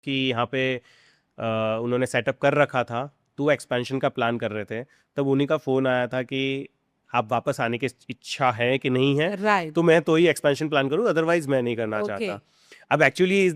कि यहाँ पे उन्होंने सेटअप कर रखा था, तो वो एक्सपेंशन का प्लान कर रहे थे। तब उन्हीं का फ़ोन आया था कि आप वापस आने की इच्छा है कि नहीं है, राइट। तो मैं तो ही एक्सपेंशन प्लान करूँ, अदरवाइज मैं नहीं करना ओके। चाहता। अब एक्चुअली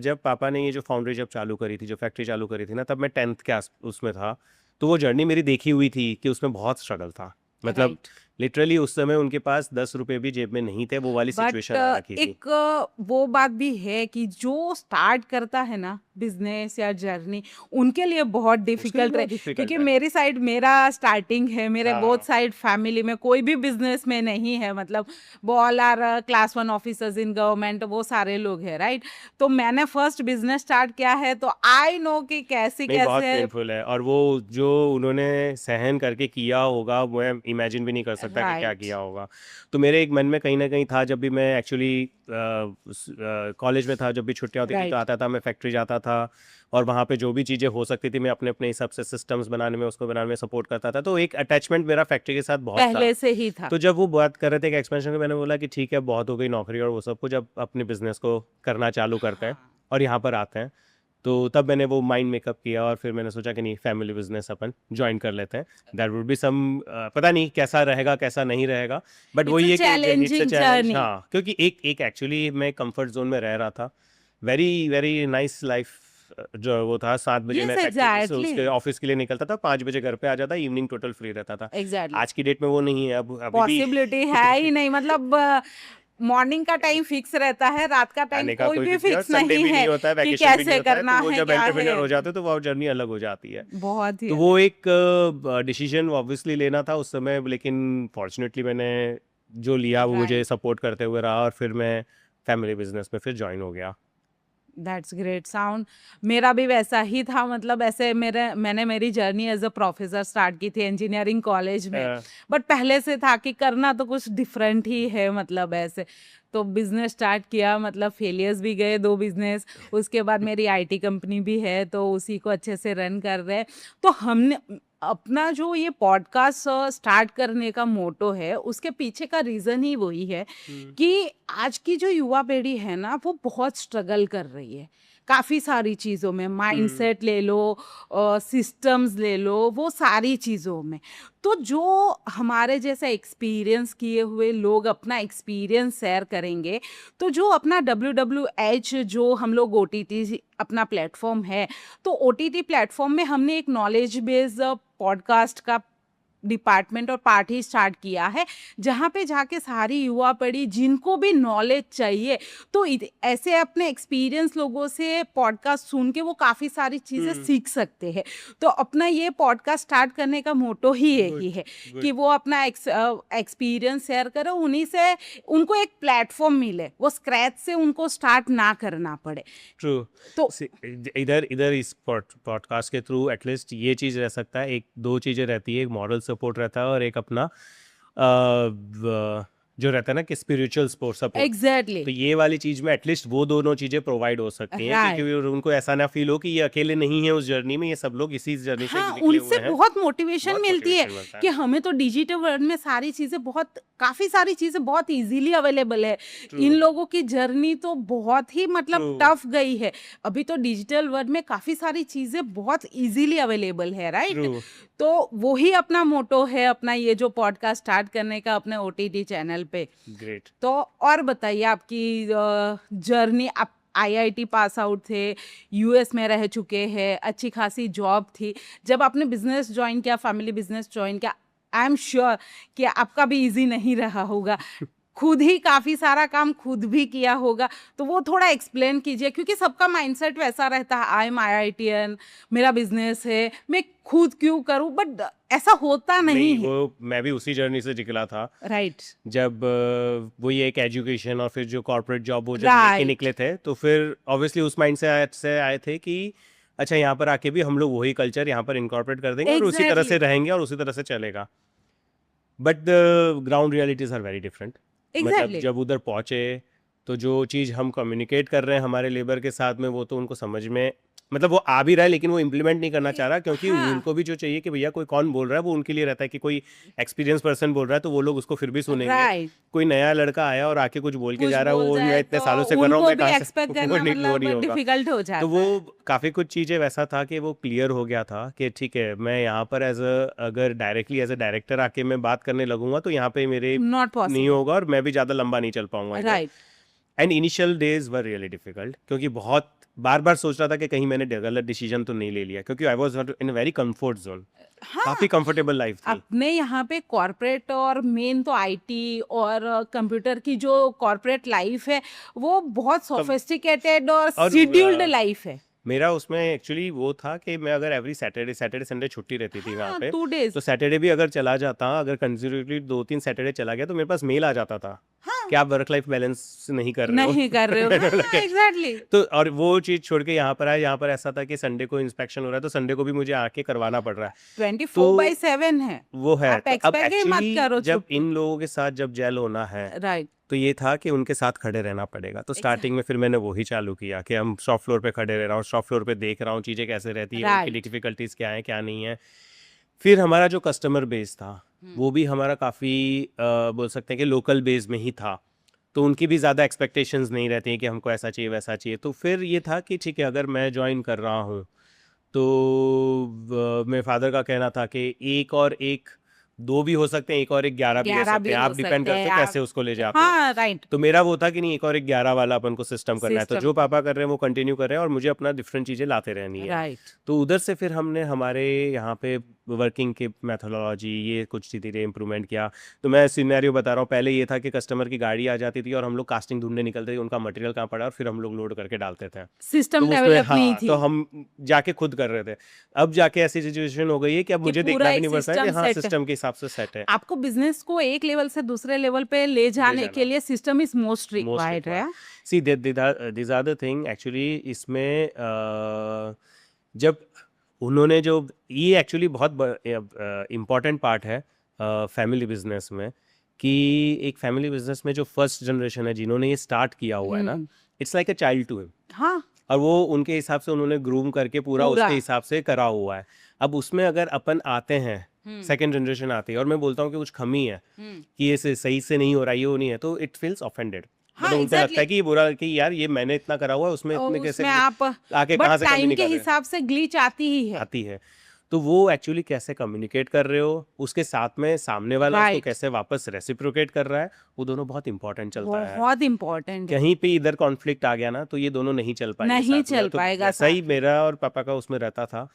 जब पापा ने ये जो फाउंड्री जब चालू करी थी, जो फैक्ट्री चालू करी थी ना, तब मैं 10th के उसमें था। तो वो जर्नी मेरी देखी हुई थी कि उसमें बहुत स्ट्रगल था। मतलब राइट। लिटरली उस समय उनके पास 10 रुपए भी जेब में नहीं थे, वो वाली बट सिचुएशन आ रखी थी। एक वो बात भी है कि जो स्टार्ट करता है ना बिजनेस या जर्नी, उनके लिए बहुत उसके लिए डिफिकल्ट रहे। बहुत डिफिकल्ट क्योंकि है। मेरी साइड मेरा स्टार्टिंग है, मेरे बोथ हाँ, साइड फैमिली में कोई भी बिजनेस में नहीं है, मतलब वो all are class 1 officers in government, वो सारे लोग हैं, राइट। तो मैंने फर्स्ट बिजनेस स्टार्ट किया है, तो आई नो कि कैसे नहीं बहुत कैसे। पेनफुल है, और वो जो उन्होंने सहन करके किया होगा, मैं इमेजिन भी नहीं कर सकता कि क्या राइट। किया होगा। तो मेरे एक मन में कहीं ना कहीं था, जब भी मैं एक्चुअली कॉलेज में था, जब भी छुट्टियां होती थी तो राइट। आता था, मैं फैक्ट्री जाता था, और वहाँ पे जो भी चीज़ें हो सकती थी मैं अपने अपने हिसाब से सिस्टम्स बनाने में, उसको बनाने में सपोर्ट करता था। तो एक अटैचमेंट मेरा फैक्ट्री के साथ बहुत था। पहले से ही था। तो जब वो बात कर रहे थे कि एक्सपेंशन में, मैंने बोला कि ठीक है, बहुत हो गई नौकरी और वो सब कुछ, अब अपने बिजनेस को करना चालू करते हैं हाँ। और यहाँ पर आते हैं। तो तब मैंने वो माइंड मेकअप किया, और फिर मैंने सोचा कि नहीं, फैमिली बिजनेस अपन ज्वाइन कर लेते हैं। दैट वुड बी सम, पता नहीं कैसा रहेगा कैसा नहीं रहेगा, बट इट्स अ वही है कि it's a challenging challenge. Journey. हाँ, क्योंकि एक एक एक्चुअली मैं कंफर्ट जोन में रह रहा था। Very very nice life. जो वो था, 7 बजे मैं यस, फैक्ट्री से एग्जैक्टली। उसके ऑफिस के लिए निकलता था, 5 बजे घर पे आ जाता, इवनिंग टोटल फ्री रहता था। एग्जैक्टली। आज की डेट में वो नहीं है, अब अभी भी पॉसिबिलिटी है ही नहीं, मतलब मॉर्निंग का टाइम फिक्स रहता है, रात का टाइम आने का कोई कोई भी फिक्स नहीं, और फिक्स संडे नहीं भी नहीं है होता है, कि वैकेशन भी नहीं कैसे होता है, तो करना वो है जब क्या है। एंटरप्रेन्योर हो जाते हैं तो वो जर्नी अलग हो जाती है। बहुत ही तो वो अलग। एक डिसीजन ऑब्वियसली लेना था उस समय, लेकिन फॉर्चुनेटली मैंने जो लिया वो मुझे राइट। सपोर्ट करते हुए रहा, और फिर मैं फैमिली बिजनेस में फिर ज्वाइन हो गया। That's great sound. मेरा भी वैसा ही था, मतलब ऐसे मैंने मेरी journey as a professor start की थी इंजीनियरिंग कॉलेज में। अ, बट पहले से था कि करना तो कुछ डिफरेंट ही है, मतलब ऐसे। तो बिजनेस स्टार्ट किया, मतलब फेलियर्स भी गए 2 बिजनेस। उसके बाद मेरी आईटी कंपनी भी है, तो उसी को अच्छे से रन कर रहे हैं। तो हमने अपना जो ये पॉडकास्ट स्टार्ट करने का मोटो है, उसके पीछे का रीज़न ही वही है हम्म, कि आज की जो युवा पीढ़ी है ना, वो बहुत स्ट्रगल कर रही है काफ़ी सारी चीज़ों में। हम्म, माइंडसेट ले लो, सिस्टम्स ले लो, वो सारी चीज़ों में। तो जो हमारे जैसे एक्सपीरियंस किए हुए लोग अपना एक्सपीरियंस शेयर करेंगे, तो जो अपना WWH जो हम लोग OTT अपना प्लेटफॉर्म है, तो OTT प्लेटफॉर्म में हमने एक नॉलेज बेस्ड पॉडकास्ट का डिपार्टमेंट और पार्ट ही स्टार्ट किया है, जहाँ पे जाके सारी युवा पीढ़ी जिनको भी नॉलेज चाहिए, तो ऐसे अपने एक्सपीरियंस लोगों से पॉडकास्ट सुन के वो काफ़ी सारी चीज़ें हम्म, सीख सकते हैं। तो अपना ये पॉडकास्ट स्टार्ट करने का मोटो ही गुड, यही है गुड, कि वो अपना एक्सपीरियंस शेयर करें, उन्हीं से उनको एक प्लेटफॉर्म मिले, वो स्क्रैच से उनको स्टार्ट ना करना पड़े। ट्रू। तो इधर इधर इस पॉडकास्ट के थ्रू एटलीस्ट ये चीज़ रह सकता है, एक दो चीज़ें रहती है, एक मॉरल सपोर्ट रहता है, और एक अपना जो रहता है ना कि स्पिरिचुअल सपोर्ट। एग्जैक्टली। तो ये वाली चीज़ में एटलीस्ट वो दोनों चीज़ें प्रोवाइड हो सकती हैं, क्योंकि राइट। उनको ऐसा ना फील हो कि ये अकेले नहीं है उस जर्नी में, ये सब लोग इसी जर्नी से हाँ, निकले उनसे हुए हैं। बहुत मोटिवेशन बहुत मिलती है मोटिवेशन मिलता कि है। हमें तो डिजिटल वर्ल्ड में सारी चीज़ें बहुत काफ़ी सारी चीज़ें बहुत इजीली अवेलेबल है। ट्रू, इन लोगों की जर्नी तो बहुत ही मतलब ट्रू, टफ गई है। अभी तो डिजिटल वर्ल्ड में काफ़ी सारी चीज़ें बहुत इजीली अवेलेबल है, ट्रू। राइट? तो वही अपना मोटो है, अपना ये जो पॉडकास्ट स्टार्ट करने का अपने OTT चैनल पे। ग्रेट। तो और बताइए आपकी जर्नी। आप IIT पास आउट थे, US में रह चुके हैं, अच्छी खासी जॉब थी। जब आपने बिजनेस ज्वाइन किया, फैमिली बिजनेस ज्वाइन किया, आई एम श्योर कि आपका भी इजी नहीं रहा होगा। खुद ही काफ़ी सारा काम खुद भी किया होगा, तो वो थोड़ा एक्सप्लेन कीजिए, क्योंकि सबका माइंडसेट वैसा रहता है, आई एम IITian, मेरा बिजनेस है, मैं खुद क्यों करूं, बट ऐसा होता नहीं नहीं, है। वो मैं भी उसी जर्नी से निकला था। राइट। जब वही एक एजुकेशन और फिर जो कॉर्पोरेट जॉब वो जब लेके राइट। निकले थे, तो फिर ऑब्वियसली उस माइंड से आए थे कि अच्छा, यहाँ पर आके भी हम लोग वही कल्चर यहाँ पर इनकॉर्पोरेट कर देंगे और उसी तरह एग्जैक्टली। से रहेंगे और उसी तरह से चलेगा। But the ground realities are very different. मतलब एग्जैक्टली। जब उधर पहुँचे, तो जो चीज़ हम कम्युनिकेट कर रहे हैं हमारे लेबर के साथ में, वो तो उनको समझ में मतलब वो आ भी रहा है लेकिन वो इम्प्लीमेंट नहीं करना चाह रहा, क्योंकि हाँ उनको भी जो चाहिए कि भैया कोई कौन बोल रहा है, वो उनके लिए रहता है कि कोई एक्सपीरियंस पर्सन बोल रहा है तो वो लोग उसको फिर भी सुनेंगे। राइट कोई नया लड़का आया और आके कुछ बोल के कुछ जा रहा है, बोल वो मैं जाए इतने तो सालों से कर रहा हूँ, उनको मैं भी कहाँ से एक्सपेक्ट वो करना नहीं वो नहीं मतलब होगा। डिफिकल्ट हो तो जाता वो है। काफ़ी कुछ चीज़ें वैसा था कि वो क्लियर हो गया था कि ठीक है, मैं यहाँ पर अगर डायरेक्टली एज अ डायरेक्टर आके मैं बात करने लगूंगा तो यहाँ पे मेरे नॉट नहीं पॉसिबल। होगा और मैं भी ज़्यादा लंबा नहीं चल पाऊंगा इधर। Right and initial days were really difficult, क्योंकि बहुत बार बार सोच रहा था कि कहीं मैंने गलत डिसीजन तो नहीं ले लिया, क्योंकि I was in very comfort zone, काफ़ी हाँ कंफर्टेबल लाइफ थी। अपने यहाँ पे कॉरपोरेट और मेन तो आईटी और कंप्यूटर की जो कॉरपोरेट लाइफ है वो बहुत तब सोफिस्टिकेटेड और और शेड्यूल्ड लाइफ है। मेरा उसमें एक्चुअली वो था कि मैं अगर एवरी सैटरडे संडे छुट्टी रहती थी वहाँ हाँ पे, 2 days। तो सैटरडे भी अगर चला जाता, अगर कंसिक्यूटिवली 2-3 सैटरडे चला गया तो मेरे पास मेल आ जाता था हाँ कि आप वर्क लाइफ बैलेंस नहीं कर रहे हो। नहीं कर रहे हो। मैंने बोला हाँ कि एग्जैक्टली। तो और वो चीज़ छोड़ के यहाँ पर आया, यहाँ पर ऐसा था कि संडे को इंस्पेक्शन हो रहा है तो संडे को भी मुझे आके करवाना पड़ रहा है। 24/7 है। वो है आप तो अब एक्सपेक्ट ही मत एक्चुअली करो जब छुट्टी। इन लोगों के साथ जब जेल होना है राइट तो ये था कि उनके साथ खड़े रहना पड़ेगा। तो स्टार्टिंग में फिर मैंने वही चालू किया कि हम शॉप फ्लोर पे खड़े रह रहा हूँ, शॉप फ्लोर पे देख रहा हूँ चीज़ें कैसे रहती है, उनकी राइट। डिफिकल्टीज क्या है क्या नहीं है। फिर हमारा जो कस्टमर बेस था वो भी हमारा काफ़ी बोल सकते हैं कि लोकल बेस में ही था, तो उनकी भी ज़्यादा एक्सपेक्टेशंस नहीं रहती हैं कि हमको ऐसा चाहिए वैसा चाहिए। तो फिर ये था कि ठीक है, अगर मैं ज्वाइन कर रहा हूँ तो मेरे फादर का कहना था कि एक और एक 2 भी हो सकते हैं, एक और एक 11 भी ले 11 सकते भी हैं, हो आप डिपेंड सकते करते हैं हो आप। कैसे उसको ले जाते हो। हाँ राइट तो मेरा वो था कि नहीं, एक और एक 11 वाला अपन को सिस्टम करना है, तो सिस्टम। जो पापा कर रहे हैं वो कंटिन्यू कर रहे हैं और मुझे अपना डिफरेंट चीज़ें लाते रहनी है। राइट तो उधर से फिर हमने हमारे यहाँ पे वर्किंग के मेथोडोलॉजी ये कुछ धीरे इम्प्रूवमेंट किया। तो मैं सिनेरियो बता रहा हूँ, पहले ये था कि कस्टमर की गाड़ी आ जाती थी और हम लोग कास्टिंग ढूंढने निकलते थे, उनका मटेरियल कहाँ पड़ा और फिर हम लोग लोड करके डालते थे। तो सिस्टम उसमें डेवलप नहीं हाँ, थी तो हम जाके खुद कर रहे थे। अब जाके ऐसी सिचुएशन हो गई है कि अब कि मुझे पूरा देखना भी एक नहीं पड़ता है कि सिस्टम हाँ सेट। सिस्टम के हिसाब से सेट है, आपको बिजनेस को एक लेवल से दूसरे लेवल पे ले ले जाने के जाना लिए system is most most required है। Required. See this are the thing actually इसमें जब उन्होंने जो ये एक्चुअली बहुत इम्पॉर्टेंट पार्ट है फैमिली बिजनेस में, कि एक फैमिली बिजनेस में जो फर्स्ट जनरेशन है जिन्होंने ये स्टार्ट किया हुआ है ना, it's like a child to him. हाँ और वो उनके हिसाब से उन्होंने ग्रूम करके पूरा पूरा। उसके हिसाब से करा हुआ है। अब उसमें अगर अपन आते हैं, सेकेंड जनरेशन आती है और मैं बोलता हूँ कि कुछ कमी है कि ये सही से नहीं हो रहा, ये वो नहीं है, तो इट फील्स ऑफेंडेड। हाँ मतलब उनको लगता है एग्जैक्टली। कि ये बुरा कि यार ये मैंने इतना करा हुआ है, उसमें इतने कैसे उसमें आप आके बट कहाँ से कमी टाइम नहीं के कर रहे हिसाब से ग्लिच आती ही है। आती है। तो वो एक्चुअली कैसे कम्युनिकेट कर रहे हो, उसके साथ में सामने वाला उसको राइट कैसे वापस रेसिप्रोकेट कर रहा है, वो दोनों बहुत इंपॉर्टेंट चलता है। बहुत इम्पोर्टेंट है। कहीं पे इधर कॉन्फ्लिक्ट आ गया ना तो ये दोनों नहीं चल पाएंगे नहीं साथ में। चल तो पाएगा वैसा ही साथ में। मेरा और पापा का उसमें रहता था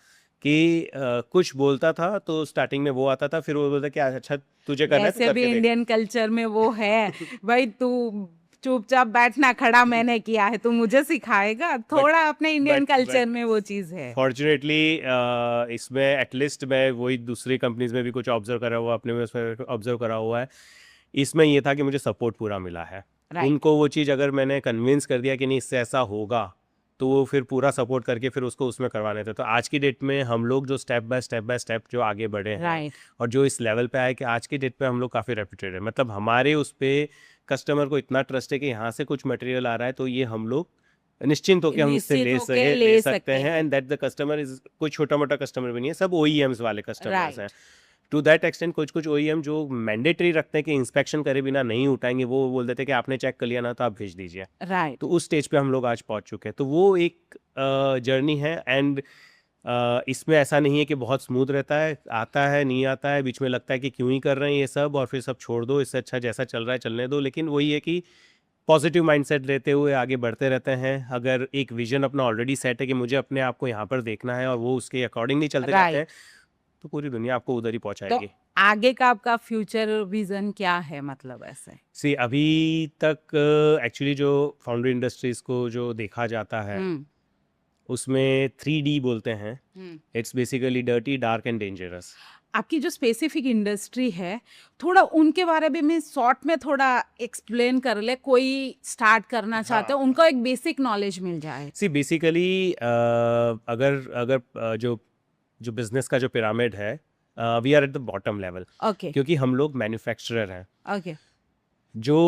कि कुछ बोलता था तो स्टार्टिंग में वो आता था, फिर वो बोलता कि अच्छा तुझे करना है तो वैसे भी करके देख। इंडियन कल्चर में वो है भाई तू चुपचाप बैठना, खड़ा मैंने किया है तू मुझे सिखाएगा, थोड़ा अपने इंडियन कल्चर में वो चीज है। फॉर्चुनेटली इसमें एटलीस्ट मैं वही दूसरी कंपनीज में भी कुछ ऑब्जर्व करा हुआ, अपने में उसमें ऑब्जर्व करा हुआ है, इसमें ये था कि मुझे सपोर्ट पूरा मिला है। राइट उनको वो चीज़ अगर मैंने कन्विंस कर दिया कि नहीं इससे ऐसा होगा, तो वो फिर पूरा सपोर्ट करके फिर उसको उसमें करवाने थे। तो आज की डेट में हम लोग जो स्टेप बाय स्टेप जो आगे बढ़े हैं राइट और जो इस लेवल पे आए कि आज की डेट पे हम लोग काफ़ी रेप्यूटेड है, मतलब हमारे उस पे कस्टमर को इतना ट्रस्ट है कि यहाँ से कुछ मटेरियल आ रहा है तो ये हम लोग निश्चिंत होकर हम इससे निश्चित होके ले ले सकते सकते हैं। हैं। And that the customer is कोई छोटा मोटा कस्टमर भी नहीं है, सब OEMs वाले कस्टमर्स हैं। राइट टू दैट एक्सटेंट कुछ OEM जो मैंडेटरी रखते हैं कि इंस्पेक्शन करे बिना नहीं उठाएंगे, वो बोल देते हैं कि आपने चेक कर लिया ना तो आप भेज दीजिए। राइट तो उस स्टेज पे हम लोग आज पहुंच चुके हैं। तो वो एक जर्नी है। एंड इसमें ऐसा नहीं है कि बहुत स्मूथ रहता है, आता है नहीं आता है, बीच में लगता है कि क्यों ही कर रहे हैं ये सब और फिर सब छोड़ दो, इससे अच्छा जैसा चल रहा है चलने दो। लेकिन वही है कि पॉजिटिव माइंडसेट लेते हुए आगे बढ़ते रहते हैं। अगर एक विजन अपना ऑलरेडी सेट है कि मुझे अपने आप को यहाँ पर देखना है और वो उसके अकॉर्डिंगली चलते जाते हैं, राइट तो पूरी दुनिया आपको उधर ही तो पहुंचाएगी। आगे का आपका फ्यूचर विजन क्या है, मतलब ऐसे? सी अभी तक एक्चुअली जो फाउंड्री इंडस्ट्रीज को जो देखा जाता है उसमें 3D बोलते हैं। It's basically dirty, dark and dangerous. आपकी जो स्पेसिफिक इंडस्ट्री है, थोड़ा उनके बारे में शॉर्ट में थोड़ा एक्सप्लेन कर ले, कोई स्टार्ट करना चाहते हैं उनको एक बेसिक नॉलेज मिल जाए। सी बेसिकली अगर अगर जो बिजनेस का जो पिरामिड है, we are at the bottom level, okay क्योंकि हम लोग मैन्युफैक्चरर हैं। ओके जो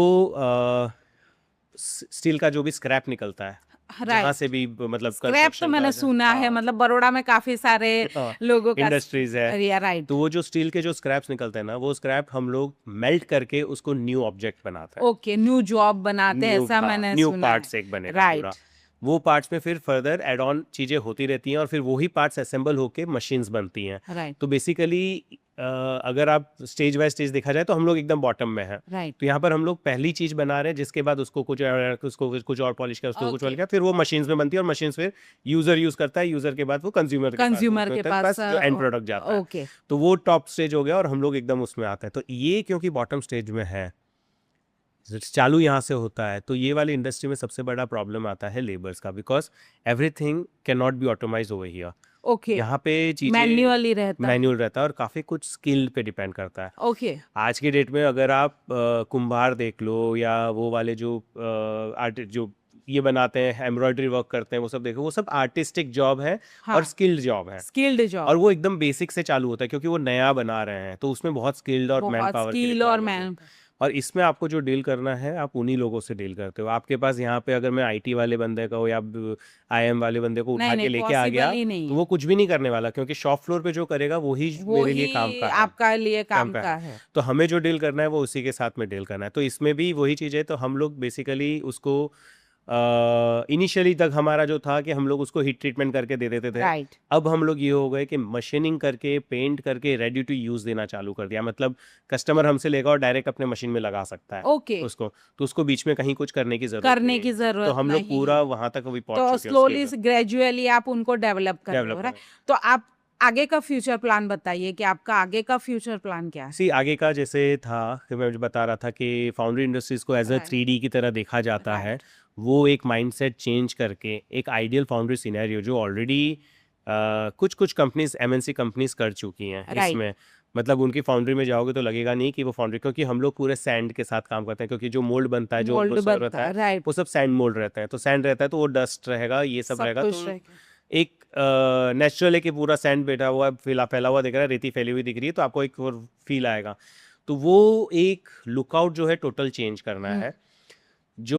स्टील का जो भी स्क्रैप निकलता है जहाँ राइट। से भी मतलब स्क्रैप तो कंस्ट्रक्शन मैंने का सुना है, हाँ मतलब बड़ौदा में काफी सारे हाँ लोगों का इंडस्ट्रीज है। या राइट। तो वो जो स्टील के जो स्क्रैप्स निकलते हैं ना, वो स्क्रैप हम लोग मेल्ट करके उसको न्यू ऑब्जेक्ट बनाते हैं। ओके, न्यू जॉब बनाते हैं, न्यू ऐसा हाँ मैंने न्यू सुना है। पार्ट्स एक बनेगा पूरा। राइट। वो पार्ट्स में फिर फर्दर एड ऑन चीज़ें होती रहती हैं और फिर वही पार्ट्स असेंबल होके मशीन्स बनती हैं। राइट। तो बेसिकली अगर आप स्टेज बाय स्टेज देखा जाए तो हम लोग एकदम बॉटम में हैं। राइट। तो यहाँ पर हम लोग पहली चीज़ बना रहे हैं, जिसके बाद उसको कुछ और पॉलिश किया, उसको कुछ और ओके। किया, फिर वो मशीन्स में बनती है और मशीन्स फिर यूज़र यूज़ करता है, यूज़र के बाद वो कंज्यूमर के कंज्यूमर के पास पास जो एंड प्रोडक्ट जाता है। ओके। तो वो टॉप स्टेज हो गया और हम लोग एकदम उसमें आते हैं। तो ये क्योंकि बॉटम स्टेज में है, चालू यहाँ से होता है, तो ये वाली इंडस्ट्री में सबसे बड़ा प्रॉब्लम आता है लेबर्स का, because everything can not be automised over here. Okay, यहाँ पे चीज़ें मैन्युअली रहता है। मैनुअल रहता है और काफ़ी कुछ स्किल पे डिपेंड करता है। ओके। आज के डेट में अगर आप कुम्हार देख लो या वो वाले जो आर्ट जो ये बनाते हैं, एम्ब्रॉयडरी वर्क करते हैं, वो सब देखो, वो सब आर्टिस्टिक जॉब है हाँ, और स्किल्ड जॉब है। स्किल्ड और जॉब, वो एकदम बेसिक से चालू होता है क्योंकि वो नया बना रहे हैं, तो उसमें बहुत स्किल्ड और मैन बहुत पावर की स्किल और रिक्वायरमेंट है। मैन। और इसमें आपको जो डील करना है, आप उन्हीं लोगों से डील करते हो। आपके पास यहाँ पे अगर मैं आईटी वाले बंदे को या आईएम वाले बंदे को उठा नहीं के नहीं, लेके आ पॉसिबल गया, ही नहीं तो है। वो कुछ भी नहीं करने वाला, क्योंकि शॉप फ्लोर पे जो करेगा वही वो मेरे लिए काम ही का है, आपका लिए काम काम का का है। है। तो हमें जो डील करना है वो उसी के साथ में डील करना है। तो इसमें भी वही चीज़ है। तो हम लोग बेसिकली उसको इनिशियली तक हमारा जो था कि हम लोग उसको हीट ट्रीटमेंट करके दे देते थे। राइट। अब हम लोग ये हो गए कि मशीनिंग करके, पेंट करके रेडी टू यूज़ देना चालू कर दिया। मतलब कस्टमर हमसे लेगा और डायरेक्ट अपने मशीन में लगा सकता है ओके, उसको, तो उसको बीच में कहीं कुछ करने की ज़रूरत करने नहीं की है। तो जरूरत हम लोग नहीं पूरा है। वहाँ तक अभी पहुँच तो चुके हैं स्लोली उसके ग्रेजुअली आप उनको डेवलप कर रहे हो, डेवलप राइट? करें। तो आप आगे का फ्यूचर प्लान बताइए कि आपका आगे का फ्यूचर प्लान क्या है? सी आगे का जैसे था कि मैं जो बता रहा था कि फाउंड्री इंडस्ट्रीज को एज अ राइट। 3D की तरह देखा जाता है। राइट। वो एक माइंडसेट चेंज करके एक आइडियल फाउंड्री सिनेरियो जो ऑलरेडी कुछ कुछ कंपनीज, एमएनसी कंपनीज कर चुकी हैं राइट। इसमें। मतलब उनकी फाउंड्री में जाओगे तो लगेगा नहीं कि वो फाउंड्री, क्योंकि हम लोग पूरे सैंड के साथ काम करते हैं, क्योंकि जो मोल्ड बनता है, जो मोल्ड ब्रोसर बनता रहता है, है, राइट। वो सब सैंड मोल्ड रहता है। तो सैंड रहता है तो वो डस्ट रहेगा, ये सब सब रहेगा। कुछ तो रहेगा। एक नेचुरल है कि पूरा सैंड बैठा हुआ फैला हुआ दिख रहा है, रेती फैली हुई दिख रही है, तो आपको एक फील आएगा। तो वो एक लुकआउट जो है टोटल चेंज करना है।